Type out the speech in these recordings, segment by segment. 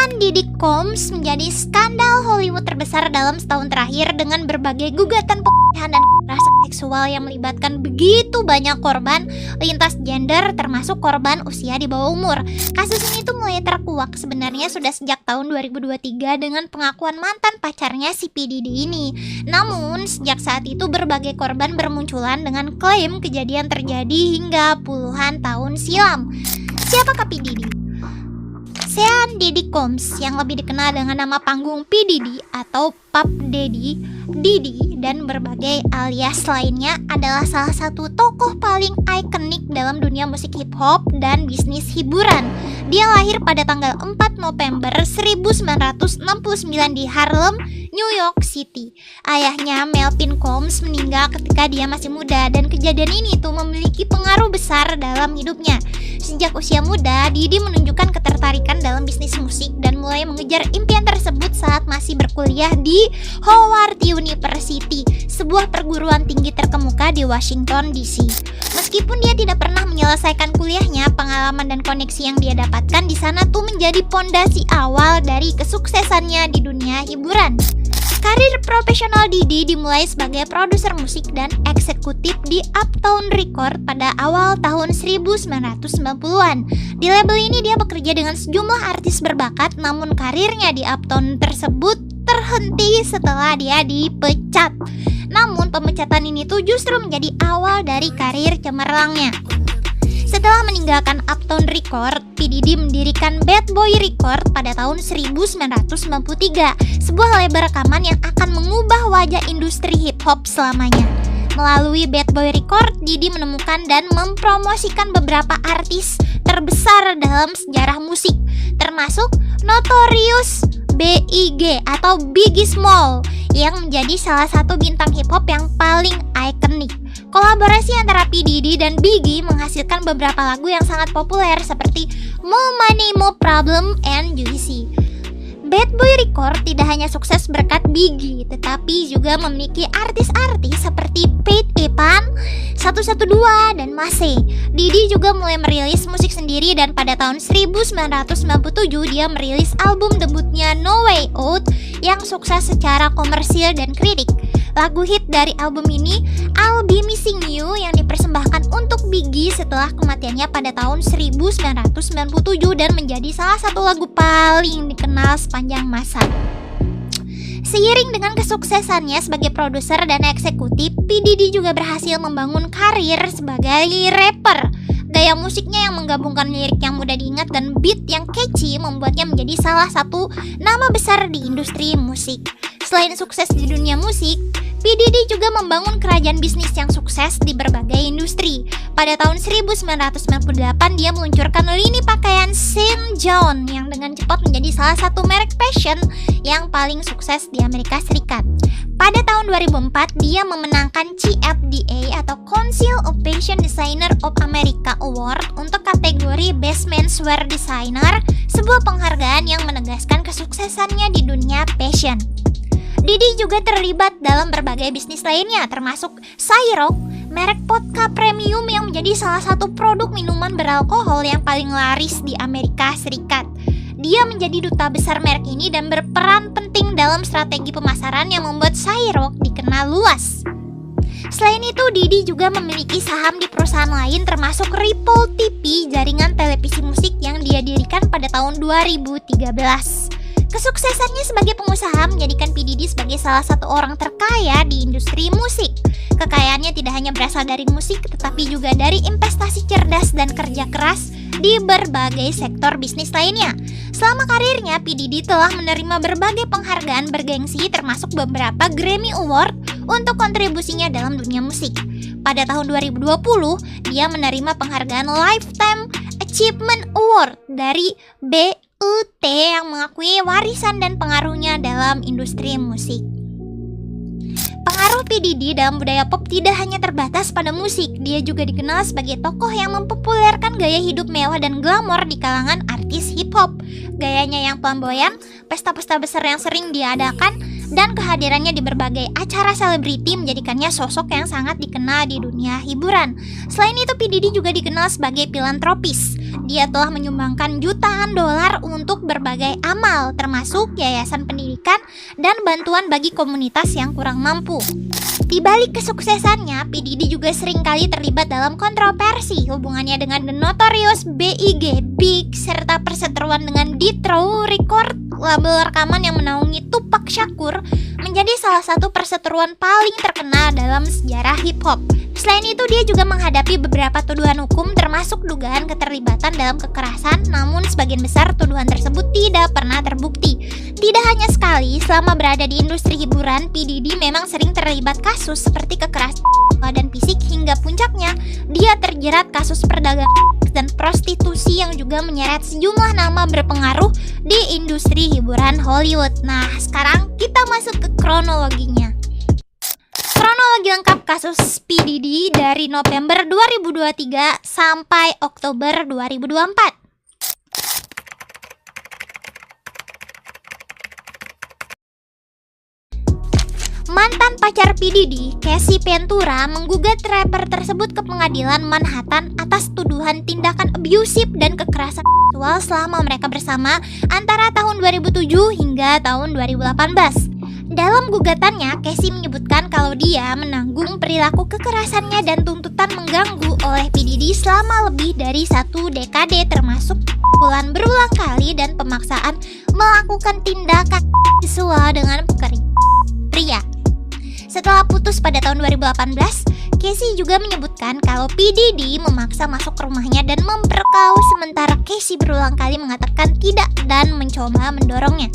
Sean Diddy Combs menjadi skandal Hollywood terbesar dalam setahun terakhir dengan berbagai gugatan pelecehan dan kekerasan seksual yang melibatkan begitu banyak korban lintas gender termasuk korban usia di bawah umur. Kasus ini tuh mulai terkuak sebenarnya sudah sejak tahun 2023 dengan pengakuan mantan pacarnya si P. Diddy ini. Namun sejak saat itu berbagai korban bermunculan dengan klaim kejadian terjadi hingga puluhan tahun silam. Siapakah P. Diddy? Sean Diddy Combs yang lebih dikenal dengan nama panggung P. Diddy atau Puff Daddy, Diddy, dan berbagai alias lainnya adalah salah satu tokoh paling ikonik dalam dunia musik hip hop dan bisnis hiburan. Dia lahir pada tanggal 4 November 1969 di Harlem, New York City. Ayahnya Melvin Combs meninggal ketika dia masih muda dan kejadian ini tuh memiliki pengaruh besar dalam hidupnya. Sejak usia muda, Diddy menunjukkan ketertarikan dalam bisnis musik dan mulai mengejar impian tersebut saat masih berkuliah di Howard University, sebuah perguruan tinggi terkemuka di Washington DC. Meskipun dia tidak pernah menyelesaikan kuliahnya, pengalaman dan koneksi yang dia dapatkan di sana tuh menjadi pondasi awal dari kesuksesannya di dunia hiburan. Karir profesional Diddy dimulai sebagai produser musik dan eksekutif di Uptown Records pada awal tahun 1990-an. Di label ini dia bekerja dengan sejumlah artis berbakat, namun karirnya di Uptown tersebut terhenti setelah dia dipecat. Namun pemecatan ini tuh justru menjadi awal dari karir cemerlangnya. Setelah meninggalkan Uptown Records, P. Diddy mendirikan Bad Boy Records pada tahun 1993, sebuah label rekaman yang akan mengubah wajah industri hip hop selamanya. Melalui Bad Boy Records, Diddy menemukan dan mempromosikan beberapa artis terbesar dalam sejarah musik, termasuk Notorious B.I.G. atau Biggie Small yang menjadi salah satu bintang hip hop yang paling ikonik. Kolaborasi antara P. Diddy dan Biggie menghasilkan beberapa lagu yang sangat populer seperti More Money, More Problem, and Juicy. Bad Boy Records tidak hanya sukses berkat Biggie, tetapi juga memiliki artis-artis seperti Faith Evans, 112, dan Massey. Diddy juga mulai merilis musik sendiri dan pada tahun 1997 dia merilis album debutnya No Way Out yang sukses secara komersil dan kritik. Lagu hit dari album ini, I'll Be Missing You, yang dipersembahkan untuk Biggie setelah kematiannya pada tahun 1997 dan menjadi salah satu lagu paling dikenal sepanjang masa. Seiring dengan kesuksesannya sebagai produser dan eksekutif, P. Diddy juga berhasil membangun karir sebagai rapper. Gaya musiknya yang menggabungkan lirik yang mudah diingat dan beat yang catchy membuatnya menjadi salah satu nama besar di industri musik. Selain sukses di dunia musik, P. Diddy juga membangun kerajaan bisnis yang sukses di berbagai industri. Pada tahun 1998 dia meluncurkan lini pakaian Saint John yang dengan cepat menjadi salah satu merek fashion yang paling sukses di Amerika Serikat. Pada tahun 2004 dia memenangkan CFDA atau Council of Fashion Designer of America Award untuk kategori Best Menswear Designer, sebuah penghargaan yang menegaskan kesuksesannya di dunia fashion. Diddy juga terlibat dalam berbagai bisnis lainnya, termasuk Ciroc, merek vodka premium yang menjadi salah satu produk minuman beralkohol yang paling laris di Amerika Serikat. Dia menjadi duta besar merek ini dan berperan penting dalam strategi pemasaran yang membuat Ciroc dikenal luas. Selain itu, Diddy juga memiliki saham di perusahaan lain termasuk Ripple TV, jaringan televisi musik yang dia dirikan pada tahun 2013. Kesuksesannya sebagai pengusaha menjadikan P. Diddy sebagai salah satu orang terkaya di industri musik. Kekayaannya tidak hanya berasal dari musik, tetapi juga dari investasi cerdas dan kerja keras di berbagai sektor bisnis lainnya. Selama karirnya, P. Diddy telah menerima berbagai penghargaan bergengsi termasuk beberapa Grammy Award untuk kontribusinya dalam dunia musik. Pada tahun 2020, dia menerima penghargaan Lifetime Achievement Award dari BET yang mengakui warisan dan pengaruhnya dalam industri musik. Pengaruh P. Diddy dalam budaya pop tidak hanya terbatas pada musik, dia juga dikenal sebagai tokoh yang mempopulerkan gaya hidup mewah dan glamor di kalangan artis hip hop. Gayanya yang flamboyan, pesta-pesta besar yang sering diadakan, dan kehadirannya di berbagai acara selebriti menjadikannya sosok yang sangat dikenal di dunia hiburan. Selain itu, P. Diddy juga dikenal sebagai filantropis. Dia telah menyumbangkan jutaan dolar untuk berbagai amal, termasuk yayasan pendidikan dan bantuan bagi komunitas yang kurang mampu. Di balik kesuksesannya, P. Diddy juga seringkali terlibat dalam kontroversi hubungannya dengan The Notorious B.I.G. Big serta perseteruan dengan Death Row Record, label rekaman yang menaungi Tupac Shakur, menjadi salah satu perseteruan paling terkenal dalam sejarah hip-hop. Selain itu, dia juga menghadapi beberapa tuduhan hukum termasuk dugaan keterlibatan dalam kekerasan, namun sebagian besar tuduhan tersebut tidak pernah terbukti. Tidak hanya sekali, selama berada di industri hiburan, P. Diddy memang sering terlibat kasus seperti kekerasan dan fisik, hingga puncaknya dia terjerat kasus perdagangan dan prostitusi yang juga menyeret sejumlah nama berpengaruh di industri hiburan Hollywood. Nah, sekarang kita masuk ke kronologinya. Kronologi lengkap kasus P. Diddy dari November 2023 sampai Oktober 2024. Mantan pacar P. Diddy, Casey Ventura, menggugat rapper tersebut ke pengadilan Manhattan atas tuduhan tindakan abusif dan kekerasan seksual selama mereka bersama antara tahun 2007 hingga tahun 2018. Dalam gugatannya, Casey menyebutkan kalau dia menanggung perilaku kekerasannya dan tuntutan mengganggu oleh P. Diddy selama lebih dari 1 dekade, termasuk pukulan berulang kali dan pemaksaan melakukan tindakan seksual dengan pria. Setelah putus pada tahun 2018, Casey juga menyebutkan kalau P. Diddy memaksa masuk ke rumahnya dan memperkosa, sementara Casey berulang kali mengatakan tidak dan mencoba mendorongnya.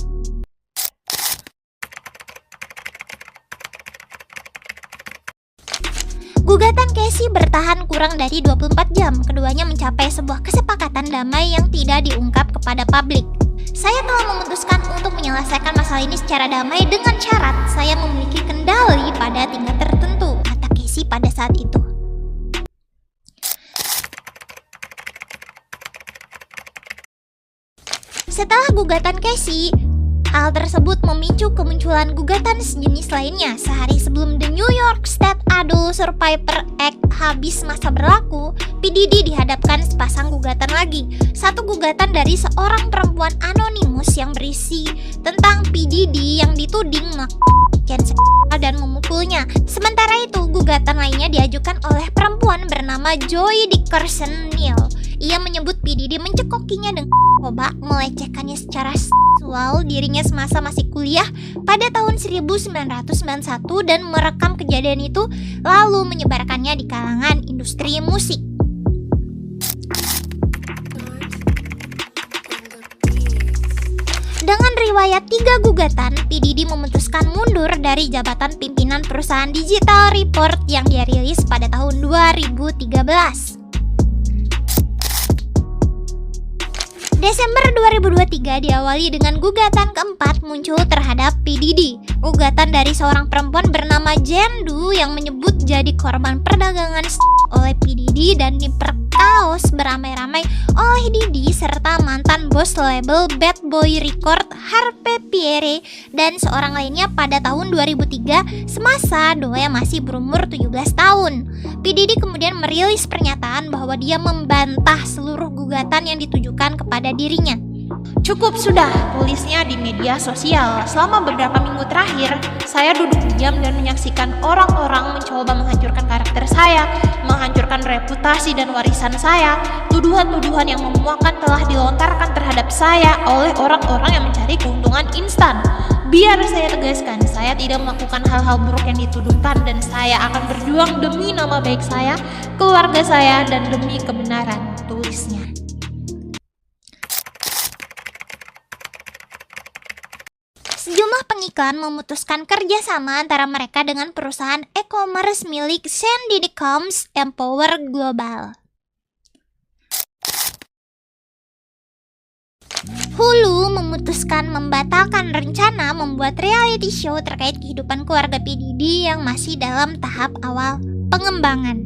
Gugatan Casey bertahan kurang dari 24 jam. Keduanya mencapai sebuah kesepakatan damai yang tidak diungkap kepada publik. Saya telah memutuskan untuk menyelesaikan masalah ini secara damai dengan syarat saya memiliki kendali pada tingkat tertentu, kata Casey pada saat itu. Setelah gugatan Casey, hal tersebut memicu kemunculan gugatan sejenis lainnya. Sehari sebelum The New York State Adult Survivor Act habis masa berlaku, P. Diddy dihadapkan sepasang gugatan lagi. Satu gugatan dari seorang perempuan anonimus yang berisi tentang P. Diddy yang dituding melakukan seksual dan memukulnya. Sementara itu, gugatan lainnya diajukan oleh perempuan bernama Joy Dickerson Neal. Ia menyebut P. Diddy mencekokinya dengan narkoba, melecehkannya secara seksual dirinya semasa masih kuliah pada tahun 1991 dan merekam kejadian itu lalu menyebarkannya di kalangan industri musik. Dengan riwayat 3 gugatan, P. Diddy memutuskan mundur dari jabatan pimpinan perusahaan Digital Report yang dia rilis pada tahun 2013. Desember 2023 diawali dengan gugatan keempat muncul terhadap P. Diddy. Gugatan dari seorang perempuan bernama Jen Du yang menyebut jadi korban perdagangan oleh P. Diddy dan diperkaos beramai-ramai oleh Diddy serta mantan bos label Bad Boy Record Harvey Pierre dan seorang lainnya pada tahun 2003 semasa Doe masih berumur 17 tahun. P. Diddy kemudian merilis pernyataan bahwa dia membantah seluruh gugatan yang ditujukan kepada dirinya. Cukup sudah, tulisnya di media sosial. Selama beberapa minggu terakhir, saya duduk diam dan menyaksikan orang-orang mencoba menghancurkan karakter saya, menghancurkan reputasi dan warisan saya. Tuduhan-tuduhan yang memuakkan telah dilontarkan terhadap saya oleh orang-orang yang mencari keuntungan instan. Biar saya tegaskan, saya tidak melakukan hal-hal buruk yang dituduhkan dan saya akan berjuang demi nama baik saya, keluarga saya, dan demi kebenaran, tulisnya. Sejumlah pengiklan memutuskan kerjasama antara mereka dengan perusahaan e-commerce milik Sandy Combs Empower Global. Hulu memutuskan membatalkan rencana membuat reality show terkait kehidupan keluarga P. Diddy yang masih dalam tahap awal pengembangan.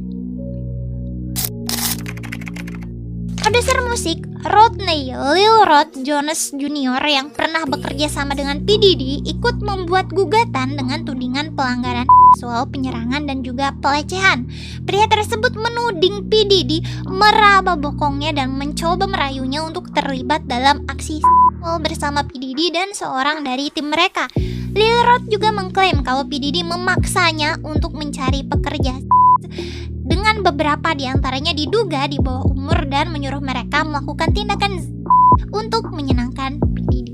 Produser musik Rodney Lil Rod Jones Jr. yang pernah bekerja sama dengan P. Diddy ikut membuat gugatan dengan tudingan pelanggaran seksual, penyerangan, dan juga pelecehan. Pria tersebut menuding P. Diddy meraba bokongnya dan mencoba merayunya untuk terlibat dalam aksi seksual bersama P. Diddy dan seorang dari tim mereka. Lil Rod juga mengklaim kalau P. Diddy memaksanya untuk mencari pekerja dengan beberapa diantaranya diduga di bawah umur dan menyuruh mereka melakukan tindakan untuk menyenangkan P. Diddy.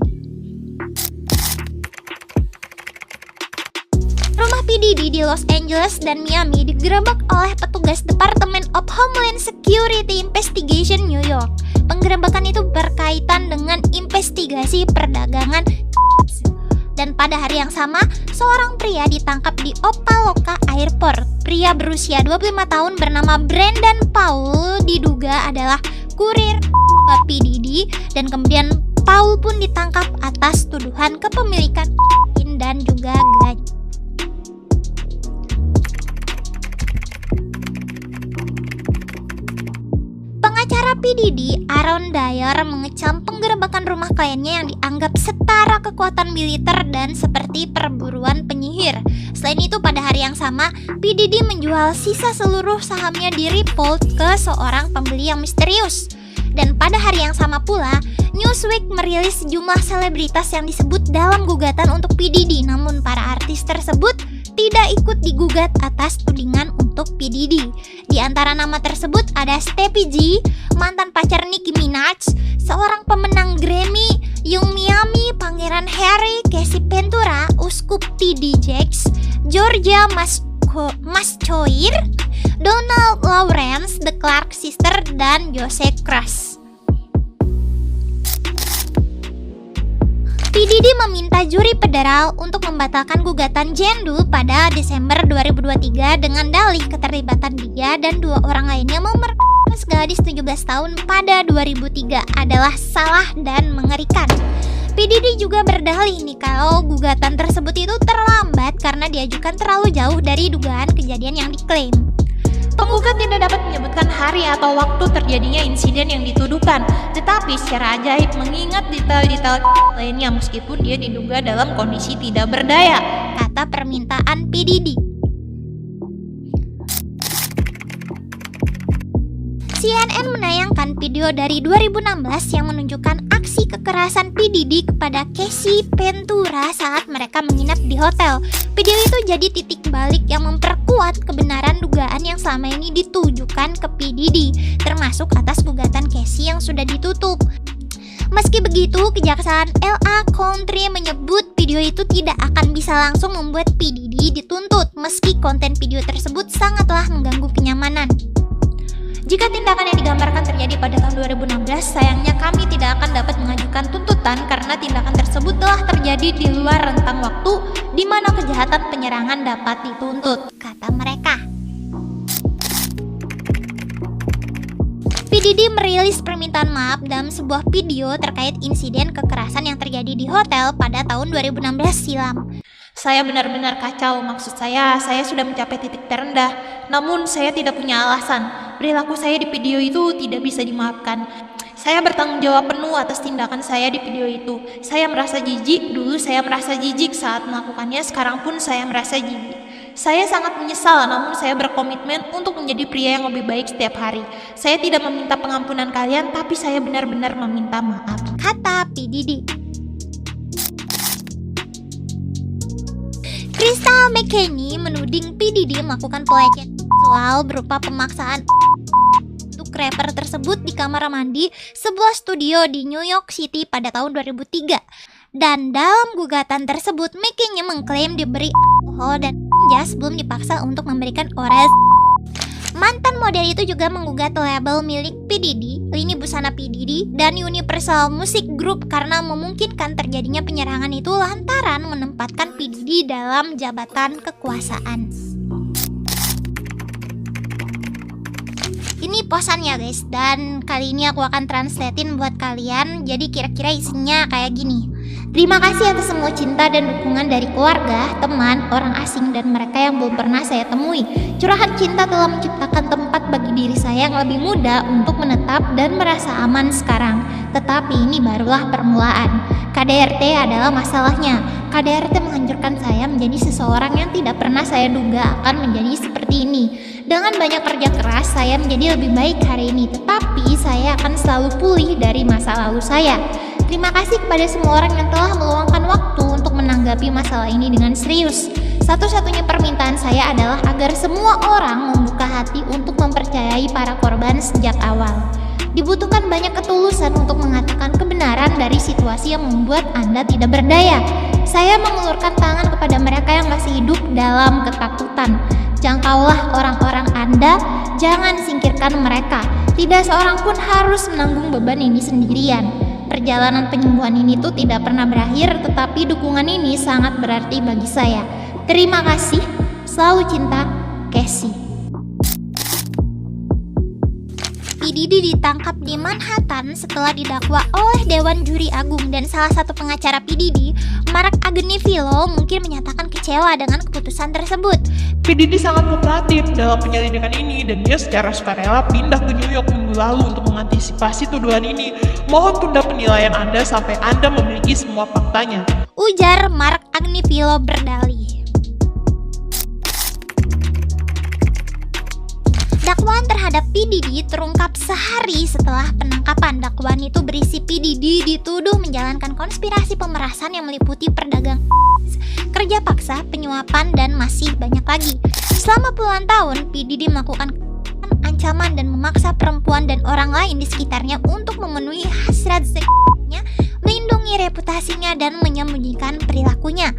Rumah P. Diddy di Los Angeles dan Miami digerebek oleh petugas Department of Homeland Security Investigation New York. Penggerebekan itu berkaitan dengan investigasi perdagangan. Dan pada hari yang sama, seorang pria ditangkap di Opa-locka Airport. Pria berusia 25 tahun bernama Brandon Paul diduga adalah kurir P. Diddy, dan kemudian Paul pun ditangkap atas tuduhan kepemilikan dan juga ganja. Pengacara P. Diddy, Aaron Dyer, mengecam penggerebekan rumah kliennya yang dianggap setara kekuatan militer dan seperti perburuan penyihir. Selain itu, pada hari yang sama, P. Diddy menjual sisa seluruh sahamnya di Ripple ke seorang pembeli yang misterius. Dan pada hari yang sama pula, Newsweek merilis sejumlah selebritas yang disebut dalam gugatan untuk P. Diddy, namun para artis tersebut tidak ikut digugat atas tudingan untuk P. Diddy. Di antara nama tersebut ada Stevie G, mantan pacar Nicki Minaj, seorang pemenang Grammy, Yung Miami, Pangeran Harry, Casey Ventura, Uskup T.D. Jakes, Georgia Mascoir, Donald Lawrence, The Clark Sister, dan Jose Crush. P. Diddy meminta juri federal untuk membatalkan gugatan Jendu pada Desember 2023 dengan dalih keterlibatan dia dan dua orang lainnya memerkosa gadis 17 tahun pada 2003 adalah salah dan mengerikan. P. Diddy juga berdalih nih kalau gugatan tersebut itu terlambat karena diajukan terlalu jauh dari dugaan kejadian yang diklaim. Penggugat tidak dapat menyebutkan hari atau waktu terjadinya insiden yang dituduhkan, tetapi secara ajaib mengingat detail-detail lainnya meskipun dia diduga dalam kondisi tidak berdaya, kata permintaan P. Diddy. CNN menayangkan video dari 2016 yang menunjukkan aksi kekerasan P. Diddy kepada Casey Ventura saat mereka menginap di hotel. Video itu jadi titik balik yang memperkuat kebenaran dugaan yang selama ini ditujukan ke P. Diddy, termasuk atas gugatan Casey yang sudah ditutup. Meski begitu, Kejaksaan LA County menyebut video itu tidak akan bisa langsung membuat P. Diddy dituntut, meski konten video tersebut sangatlah mengganggu kenyamanan. Jika tindakan yang digambarkan terjadi pada tahun 2016, sayangnya kami tidak akan dapat mengajukan tuntutan karena tindakan tersebut telah terjadi di luar rentang waktu di mana kejahatan penyerangan dapat dituntut, kata mereka. P. Diddy merilis permintaan maaf dalam sebuah video terkait insiden kekerasan yang terjadi di hotel pada tahun 2016 silam. Saya benar-benar kacau, maksud saya sudah mencapai titik terendah, namun saya tidak punya alasan. Perilaku saya di video itu tidak bisa dimaafkan. Saya bertanggung jawab penuh atas tindakan saya di video itu. Saya merasa jijik, dulu saya merasa jijik saat melakukannya, sekarang pun saya merasa jijik. Saya sangat menyesal, namun saya berkomitmen untuk menjadi pria yang lebih baik setiap hari. Saya tidak meminta pengampunan kalian, tapi saya benar-benar meminta maaf, kata P. Diddy. Crystal McKinney menuding P. Diddy melakukan pelecehan seksual berupa pemaksaan untuk rapper tersebut di kamar mandi sebuah studio di New York City pada tahun 2003. Dan dalam gugatan tersebut, McKinney mengklaim diberi alkohol dan ganja sebelum dipaksa untuk memberikan oral. Mantan model itu juga menggugat label milik P. Diddy, lini busana P. Diddy, dan Universal Music Group karena memungkinkan terjadinya penyerangan itu lantaran menempatkan P. Diddy dalam jabatan kekuasaan. Ini Ini posannya guys, dan kali ini aku akan translatein buat kalian. Jadi kira-kira isinya kayak gini. Terima kasih atas semua cinta dan dukungan dari keluarga, teman, orang asing, dan mereka yang belum pernah saya temui. Curahan cinta telah menciptakan tempat bagi diri saya yang lebih mudah untuk menetap dan merasa aman sekarang. Tetapi ini barulah permulaan. KDRT adalah masalahnya. KDRT menghancurkan saya menjadi seseorang yang tidak pernah saya duga akan menjadi seperti ini. Dengan banyak kerja keras, saya menjadi lebih baik hari ini. Tetapi saya akan selalu pulih dari masa lalu saya. Terima kasih kepada semua orang yang telah meluangkan waktu untuk menanggapi masalah ini dengan serius. Satu-satunya permintaan saya adalah agar semua orang membuka hati untuk mempercayai para korban sejak awal. Dibutuhkan banyak ketulusan untuk mengatakan kebenaran dari situasi yang membuat Anda tidak berdaya. Saya mengulurkan tangan kepada mereka yang masih hidup dalam ketakutan. Jangkaulah orang-orang Anda, jangan singkirkan mereka. Tidak seorang pun harus menanggung beban ini sendirian. Perjalanan penyembuhan ini tuh tidak pernah berakhir, tetapi dukungan ini sangat berarti bagi saya. Terima kasih, selalu cinta, Casey. P. Diddy ditangkap di Manhattan setelah didakwa oleh Dewan Juri Agung, dan salah satu pengacara P. Diddy, Mark Agnifilo, mungkin menyatakan kecewa dengan keputusan tersebut. P. Diddy sangat kooperatif dalam penyelidikan ini dan dia secara sukarela pindah ke New York minggu lalu untuk mengantisipasi tuduhan ini. Mohon tunda penilaian Anda sampai Anda memiliki semua faktanya, ujar Mark Agnifilo berdalih. Dakwaan terhadap P. Diddy terungkap sehari setelah penangkapan. Dakwaan itu berisi P. Diddy dituduh menjalankan konspirasi pemerasan yang meliputi perdagangan, kerja paksa, penyuapan, dan masih banyak lagi. Selama puluhan tahun, P. Diddy melakukan ancaman dan memaksa perempuan dan orang lain di sekitarnya untuk memenuhi hasrat seksualnya, melindungi reputasinya, dan menyembunyikan perilakunya.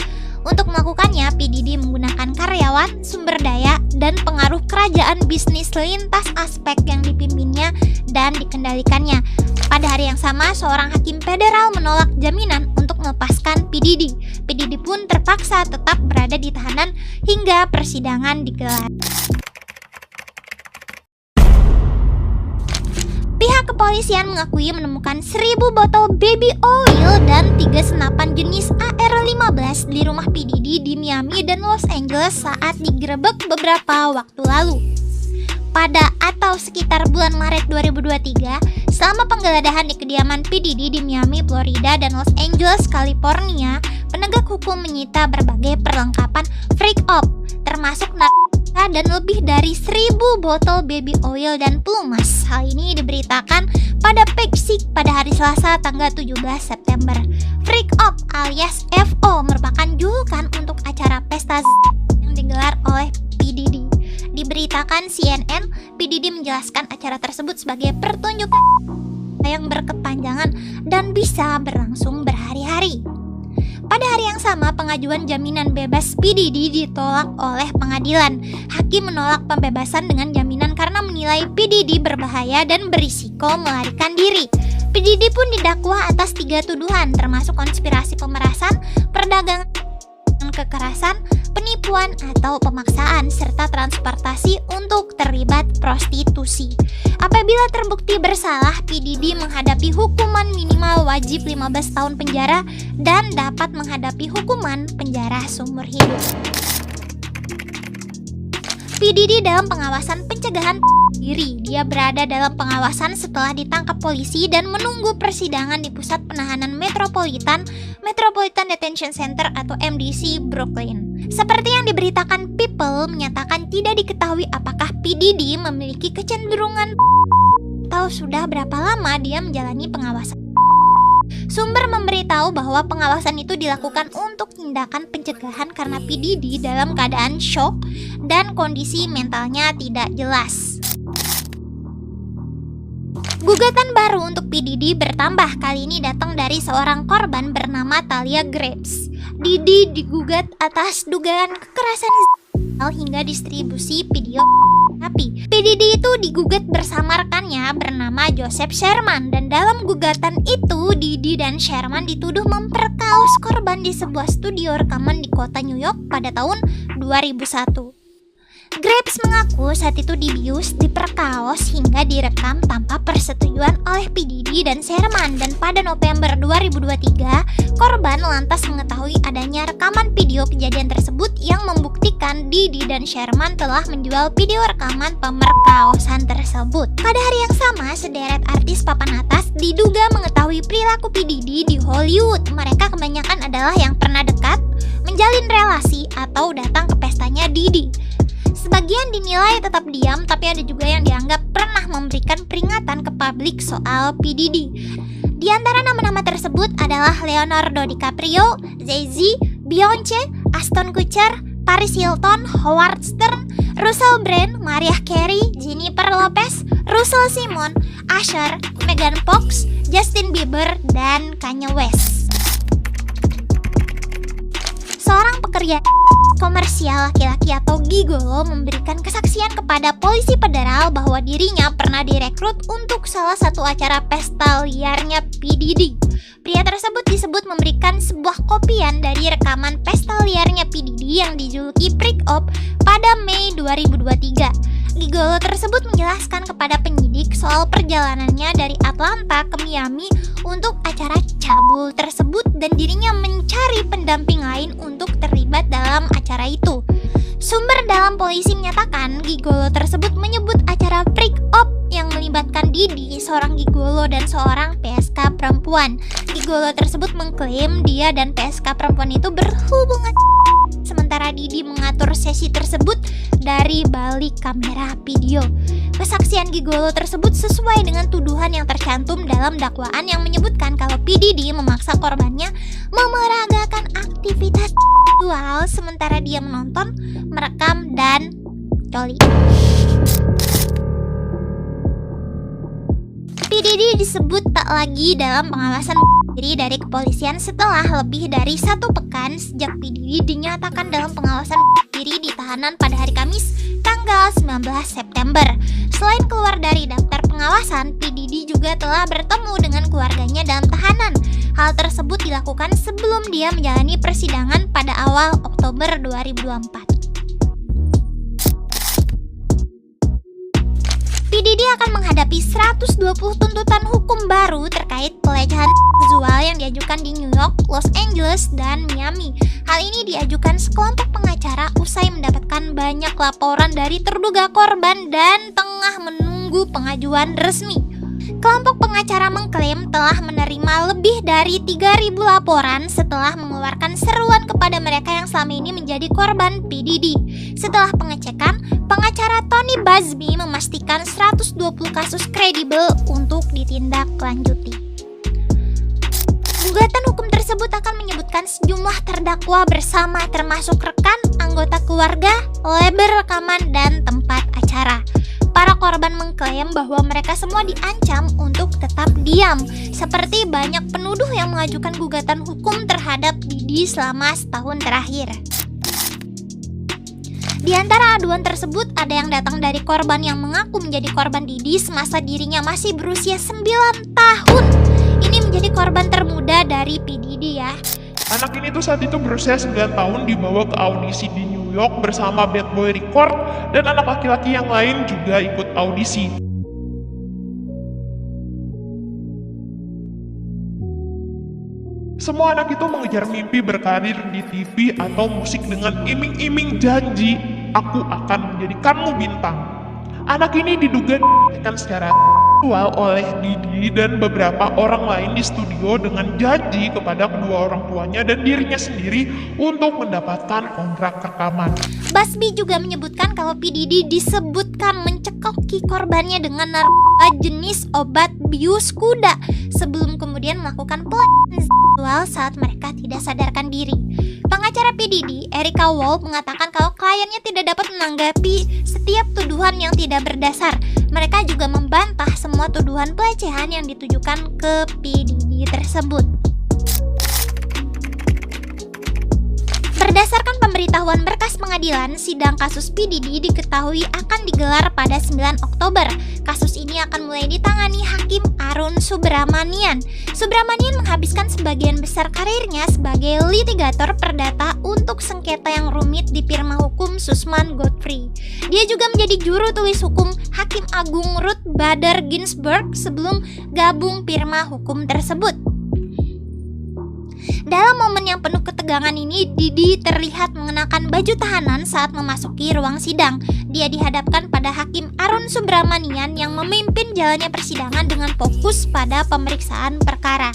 Untuk melakukannya, P. Diddy menggunakan karyawan, sumber daya, dan pengaruh kerajaan bisnis lintas aspek yang dipimpinnya dan dikendalikannya. Pada hari yang sama, seorang hakim federal menolak jaminan untuk melepaskan P. Diddy. P. Diddy pun terpaksa tetap berada di tahanan hingga persidangan digelar. Pihak kepolisian mengakui menemukan 1.000 botol baby oil dan 3 senapan jenis AR-15 di rumah P. Diddy di Miami dan Los Angeles saat digerebek beberapa waktu lalu. Pada atau sekitar bulan Maret 2023, selama penggeledahan di kediaman P. Diddy di Miami, Florida dan Los Angeles, California, penegak hukum menyita berbagai perlengkapan freak op, termasuk narkotika dan lebih dari 1.000 botol baby oil dan pelumas. Hal ini diberitakan pada Pexik pada hari Selasa tanggal 17 September. Freak op alias FO merupakan julukan untuk acara pesta yang digelar oleh P. Diddy. Diberitakan CNN, P. Diddy menjelaskan acara tersebut sebagai pertunjukan yang berkepanjangan dan bisa berlangsung berhari-hari. Pada hari yang sama, pengajuan jaminan bebas P. Diddy ditolak oleh pengadilan. Hakim menolak pembebasan dengan jaminan karena menilai P. Diddy berbahaya dan berisiko melarikan diri. P. Diddy pun didakwa atas 3 tuduhan, termasuk konspirasi pemerasan, perdagangan kekerasan, penipuan atau pemaksaan, serta transportasi untuk terlibat prostitusi. Apabila terbukti bersalah, P. Diddy menghadapi hukuman minimal wajib 15 tahun penjara dan dapat menghadapi hukuman penjara seumur hidup. P. Diddy dalam pengawasan pencegahan diri. Dia berada dalam pengawasan setelah ditangkap polisi dan menunggu persidangan di Pusat Penahanan Metropolitan Detention Center atau MDC Brooklyn. Seperti yang diberitakan People, menyatakan tidak diketahui apakah P. Diddy memiliki kecenderungan atau sudah berapa lama dia menjalani pengawasan. Sumber memberitahu bahwa pengawasan itu dilakukan untuk tindakan pencegahan karena P. Diddy dalam keadaan shock dan kondisi mentalnya tidak jelas. Gugatan baru untuk P. Diddy bertambah, kali ini datang dari seorang korban bernama Talia Graves. Diddy digugat atas dugaan kekerasan hingga distribusi video pornografi. P. Diddy itu digugat bersama rekannya bernama Joseph Sherman, dan dalam gugatan itu Diddy dan Sherman dituduh memperkaos korban di sebuah studio rekaman di kota New York pada tahun 2001. Grapes mengaku saat itu dibius, diperkaos hingga direkam tanpa persetujuan oleh P. Diddy dan Sherman, dan pada November 2023 korban lantas mengetahui adanya rekaman video kejadian tersebut yang membuktikan Diddy dan Sherman telah menjual video rekaman pemerkaosan tersebut. Pada hari yang sama, sederet artis papan atas diduga mengetahui perilaku P. Diddy di Hollywood. Mereka kebanyakan adalah yang pernah dekat, menjalin relasi, atau datang ke pestanya Diddy. Sebagian dinilai tetap diam, tapi ada juga yang dianggap pernah memberikan peringatan ke publik soal P. Diddy. Di antara nama-nama tersebut adalah Leonardo DiCaprio, Jay-Z, Beyonce, Ashton Kutcher, Paris Hilton, Howard Stern, Russell Brand, Mariah Carey, Jennifer Lopez, Russell Simon, Usher, Megan Fox, Justin Bieber, dan Kanye West. Seorang pekerja komersial laki-laki atau gigolo memberikan kesaksian kepada polisi federal bahwa dirinya pernah direkrut untuk salah satu acara pesta liarnya P. Diddy. Pria tersebut disebut memberikan sebuah kopian dari rekaman pesta liarnya P. Diddy yang dijuluki Freak Op pada Mei 2023. Gigolo tersebut menjelaskan kepada penyidik soal perjalanannya dari Atlanta ke Miami untuk acara cabul tersebut dan dirinya mencari pendamping lain untuk terlibat dalam acara itu. Sumber dalam polisi menyatakan gigolo tersebut menyebut acara Freak Op yang melibatkan Diddy, seorang gigolo dan seorang PSK perempuan. Gigolo tersebut mengklaim dia dan PSK perempuan itu berhubungan, sementara Diddy mengatur sesi tersebut dari balik kamera video. Kesaksian gigolo tersebut sesuai dengan tuduhan yang tercantum dalam dakwaan yang menyebutkan kalau P. Diddy memaksa korbannya memeragakan aktivitas seksual sementara dia menonton, merekam, dan coli. P. Diddy disebut tak lagi dalam pengawasan diri dari kepolisian setelah lebih dari 1 pekan sejak P. Diddy dinyatakan dalam pengawasan diri di tahanan pada hari Kamis tanggal 19 September. Selain keluar dari daftar pengawasan, P. Diddy juga telah bertemu dengan keluarganya dalam tahanan. Hal tersebut dilakukan sebelum dia menjalani persidangan pada awal Oktober 2024. P. Diddy akan menghadapi 120 tuntutan hukum baru terkait pelecehan seksual yang diajukan di New York, Los Angeles, dan Miami. Hal ini diajukan sekelompok pengacara usai mendapatkan banyak laporan dari terduga korban dan tengah menunggu pengajuan resmi. Kelompok pengacara mengklaim telah menerima lebih dari 3.000 laporan setelah mengeluarkan seruan kepada mereka yang selama ini menjadi korban P. Diddy. Setelah pengecekan, pengacara Tony Buzbee memastikan 120 kasus kredibel untuk ditindaklanjuti. Gugatan hukum tersebut akan menyebutkan sejumlah terdakwa bersama termasuk rekan, anggota keluarga, label rekaman, dan tempat acara. Para korban mengklaim bahwa mereka semua diancam untuk tetap diam, seperti banyak penuduh yang mengajukan gugatan hukum terhadap Diddy selama setahun terakhir. Di antara aduan tersebut ada yang datang dari korban yang mengaku menjadi korban Diddy semasa dirinya masih berusia 9 tahun. Ini menjadi korban termuda dari P. Diddy ya. Anak ini tuh saat itu berusia 9 tahun dibawa ke audisi di New York bersama Bad Boy Record dan anak laki-laki yang lain juga ikut audisi. Semua anak itu mengejar mimpi berkarir di TV atau musik dengan iming-iming janji, aku akan menjadikanmu bintang. Anak ini diduga ditekan secara seksual oleh Diddy dan beberapa orang lain di studio dengan janji kepada kedua orang tuanya dan dirinya sendiri untuk mendapatkan kontrak rekaman. Buzbee juga menyebutkan kalau P. Diddy disebutkan mencekoki korbannya dengan narkoba jenis obat bius kuda sebelum kemudian melakukan pelecehan seksual saat mereka tidak sadarkan diri. Pengacara P. Diddy, Erica Wolf, mengatakan kalau kliennya tidak dapat menanggapi setiap tuduhan yang tidak berdasar. Mereka juga membantah semua tuduhan pelecehan yang ditujukan ke P. Diddy tersebut. Berdasarkan pemberitahuan berkas pengadilan, sidang kasus P. Diddy diketahui akan digelar pada 9 Oktober. Kasus ini akan mulai ditangani Hakim Arun Subramanian. Subramanian menghabiskan sebagian besar karirnya sebagai litigator perdata untuk sengketa yang rumit di firma hukum Sussman Godfrey. Dia juga menjadi juru tulis hukum Hakim Agung Ruth Bader Ginsburg sebelum gabung firma hukum tersebut. Dalam momen yang penuh ketegangan ini, Didi terlihat mengenakan baju tahanan saat memasuki ruang sidang. Dia dihadapkan pada Hakim Arun Subramanian yang memimpin jalannya persidangan dengan fokus pada pemeriksaan perkara.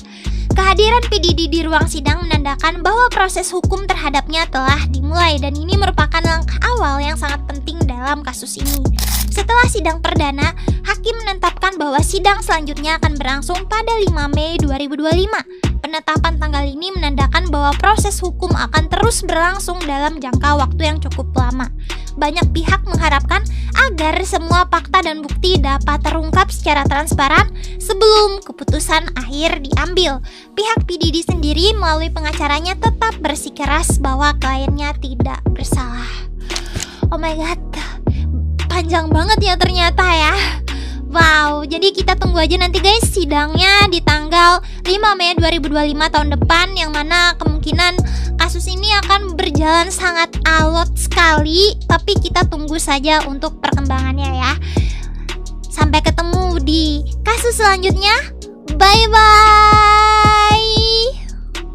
Kehadiran P. Didi di ruang sidang menandakan bahwa proses hukum terhadapnya telah dimulai dan ini merupakan langkah awal yang sangat penting dalam kasus ini. Setelah sidang perdana, hakim menetapkan bahwa sidang selanjutnya akan berlangsung pada 5 Mei 2025. Penetapan tanggal ini menandakan bahwa proses hukum akan terus berlangsung dalam jangka waktu yang cukup lama. Banyak pihak mengharapkan agar semua fakta dan bukti dapat terungkap secara transparan sebelum keputusan akhir diambil. Pihak P. Didi sendiri melalui pengacaranya tetap bersikeras bahwa kliennya tidak bersalah. Oh my god, panjang banget ya ternyata ya. Wow, jadi kita tunggu aja nanti guys sidangnya di tanggal 5 Mei 2025 tahun depan, yang mana kemungkinan kasus ini akan berjalan sangat alot sekali, tapi kita tunggu saja untuk perkembangannya ya. Sampai ketemu di kasus selanjutnya. Bye bye.